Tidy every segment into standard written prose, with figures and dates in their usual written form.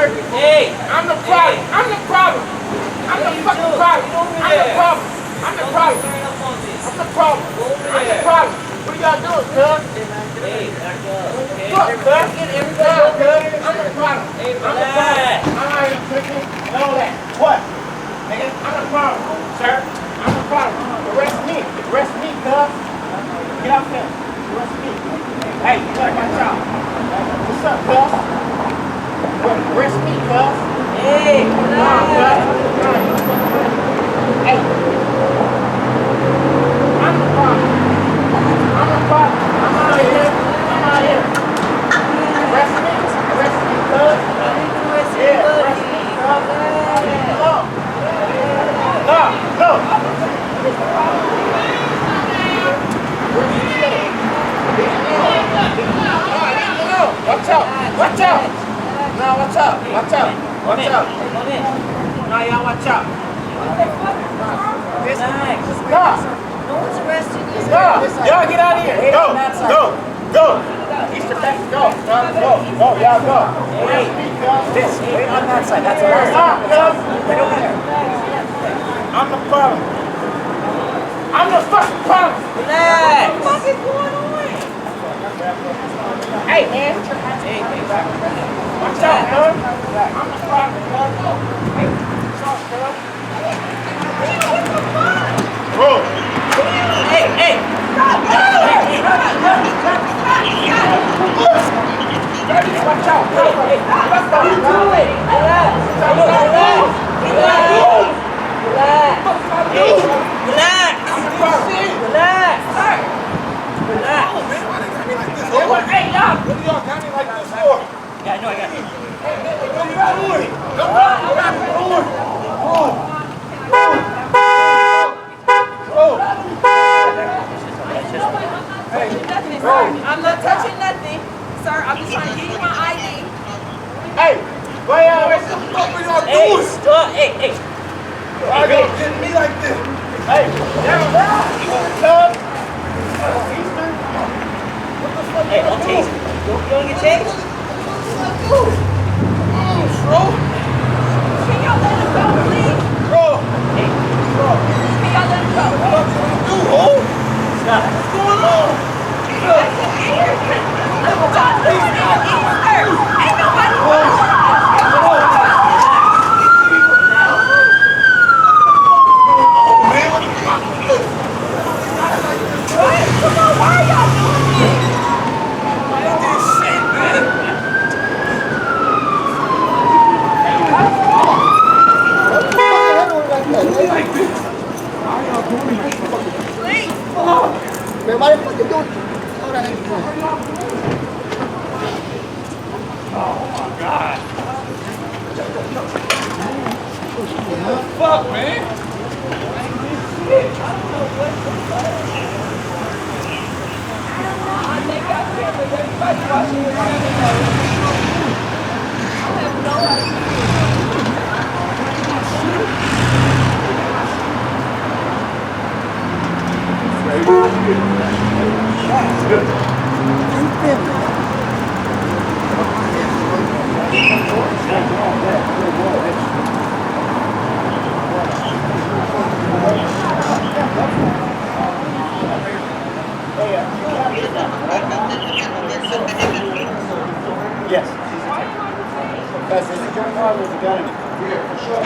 sir. Hey! I'm the problem. I'm the problem. I'm the fucking problem. I'm the problem. I'm the problem. I'm the problem. I'm the problem. What are y'all doing, cuz? Hey, back up. Fuck, cuz. I'm the problem. Hey, I'm the problem. relax. I ain't drinking and all that. What? Nigga, I'm the problem, sir. I'm the problem. Arrest me. Arrest me, cuz. Get off him. Arrest me. Hey, you better watch out. What's up, cuz? Arrest me, cuz. Hey, Nah, cuz. Hey. I'm the problem. I'm the problem. I'm out of here. I'm out of here. Arrest me. Arrest me, cuz. Yeah, arrest me, cuz. Go. Go. Watch out! Watch out! No, watch out! Watch out! Watch out! No, y'all watch out! No one's arresting you. Y'all get out of here! Go! Go! Go! Easter back! Go! Go! Go! Y'all go! Hey! This! Wait on that side. That's the last time. Wait over there. I'm the problem. I'm the fucking problem! relax. What the fuck is going on? Hey, man! Hey, watch out, cuz! I'm the problem, cuz! Hey, watch out, cuz! What the fuck? Bro! Hey, hey. Watch out! Hey, let's go! Relax. Relax. Relax. Hey, y'all! What do y'all got me like this for? Yeah, I know, I got you. What are you doing? I'm not touching nothing. Sir, I'm just trying to give you my ID. Hey, what are y'all Hey, doing? stop. Hey. Why y'all getting me like this? Hey, cuz. Easter. Hey, I'll tase you. You want to get tased? Can y'all let him go, please? Bro, Hey, Can y'all let him go? stop. what's going on? Look what y'all doing on Easter. Ain't nobody What? Come on, why are y'all doing this? Man, why the fuck you doing? Fuck, man. I think I can, but everybody watching your I have no idea. Yes. Because is it your car or was the gun in it? Yeah, for sure.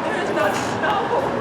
There's no snow.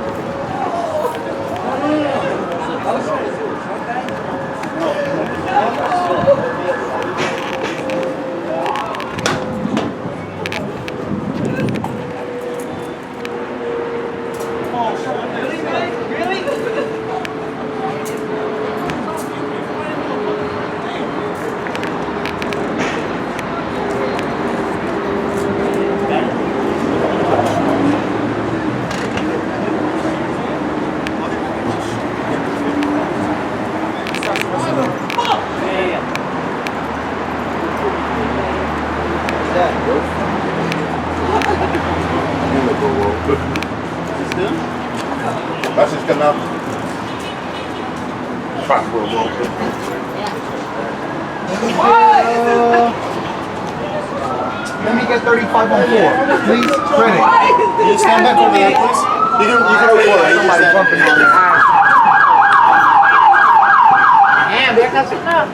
That's just coming out. Try for a little bit. What? Let me get 35 on 4. Please, credit. Can you stand back over there, please? You can record. Somebody bumping on there. Damn, that's enough.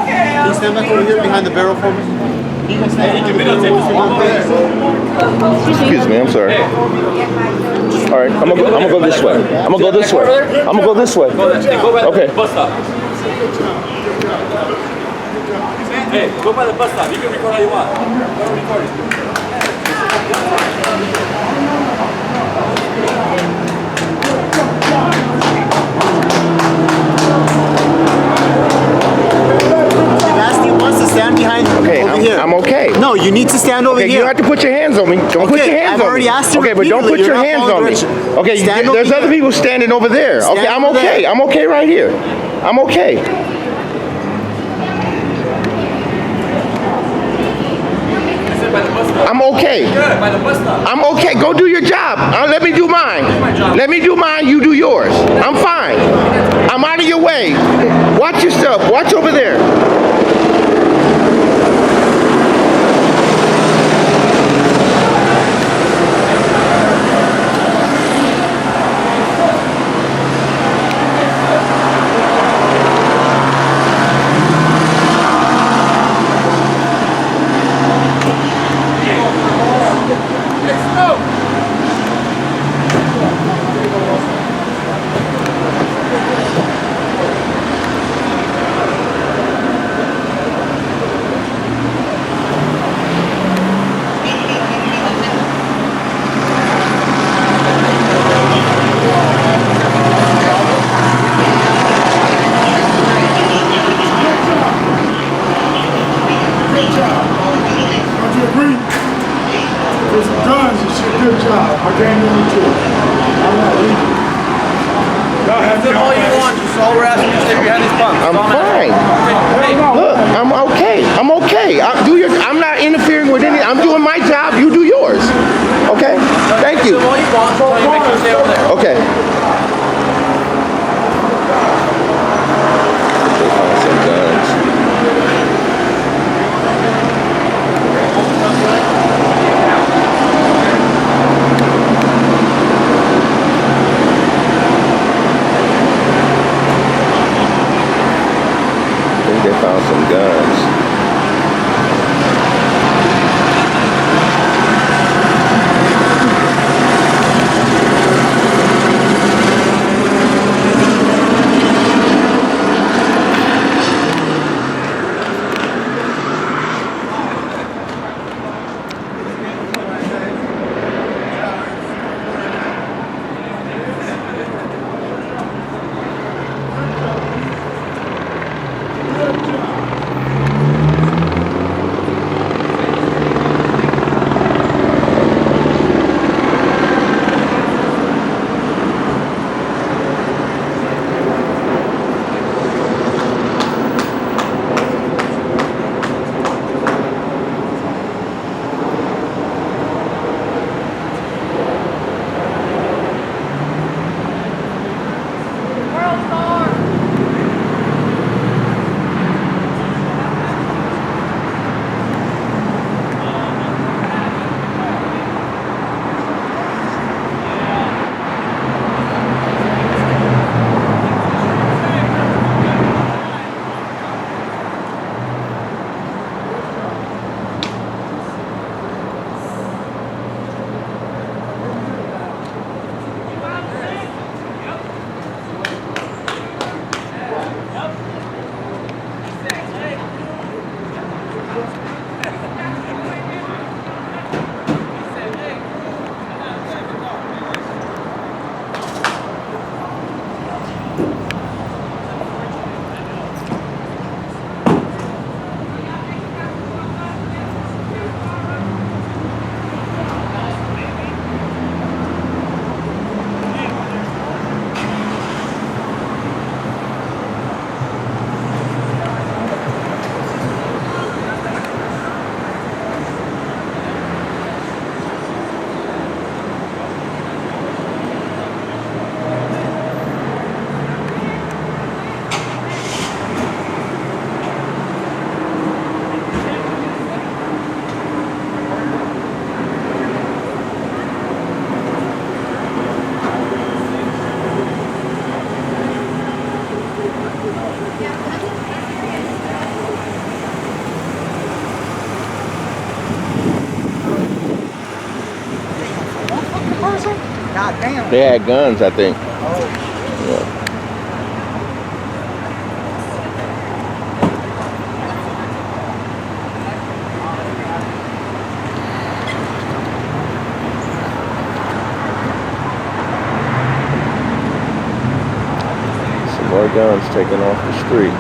Can you stand back over here behind the barrel for me? You can stand behind the barrel. Excuse me, I'm sorry. All right, I'm gonna go this way. I'm gonna go this way. I'm gonna go this way. Okay. Bus stop. Hey, go by the bus stop. You can record all you want. Go record it. Stand behind over here. I'm okay. No, you need to stand over here. You have to put your hands on me. Don't put your hands on me. I've already asked you. Okay, but don't put your hands on me. Okay, there's other people standing over there. Okay, I'm okay. I'm okay right here. I'm okay. I'm okay. I'm okay. Go do your job. Let me do mine. Let me do mine. You do yours. I'm fine. I'm out of your way. Watch yourself. Watch over there. I'm not interfering with any. I'm doing my job. You do yours. Okay? Thank you. Okay. Some guns. I think they found some guns. They had guns, I think. Yeah. Some more guns taken off the street.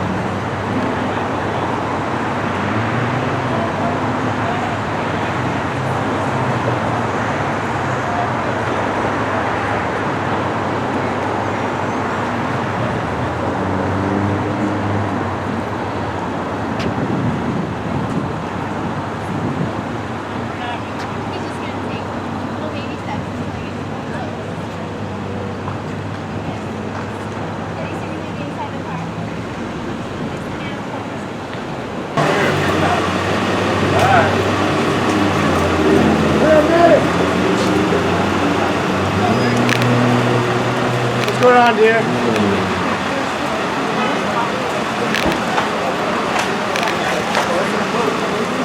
What's going on, dear?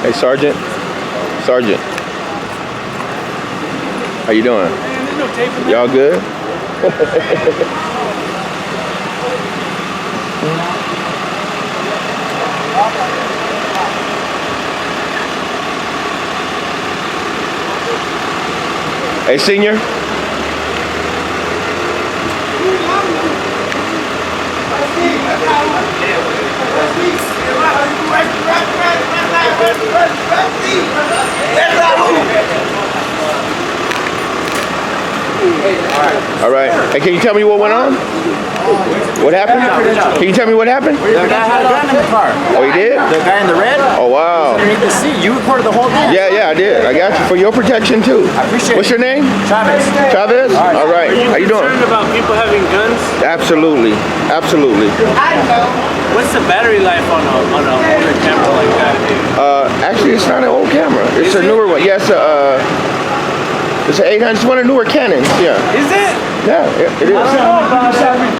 Hey, Sergeant. Sergeant. How you doing? Man, there's no tape in there. Y'all good? Hey, senior. All right. Hey, can you tell me what went on? What happened? Can you tell me what happened? The guy had a gun in the car. Oh, he did? The guy in the red? Oh, wow. Underneath the seat. You recorded the whole thing. Yeah, I did. I got you for your protection too. I appreciate What's it. your name? Travis. Travis? All right. How you doing? Concerned about people having guns? Absolutely. Absolutely. I don't know. What's the battery life on a older camera like that? Actually, it's not an old camera. It's a newer one. Yes, it's an 800. It's one of the newer Canons. Yeah. Is it? Yeah, it is.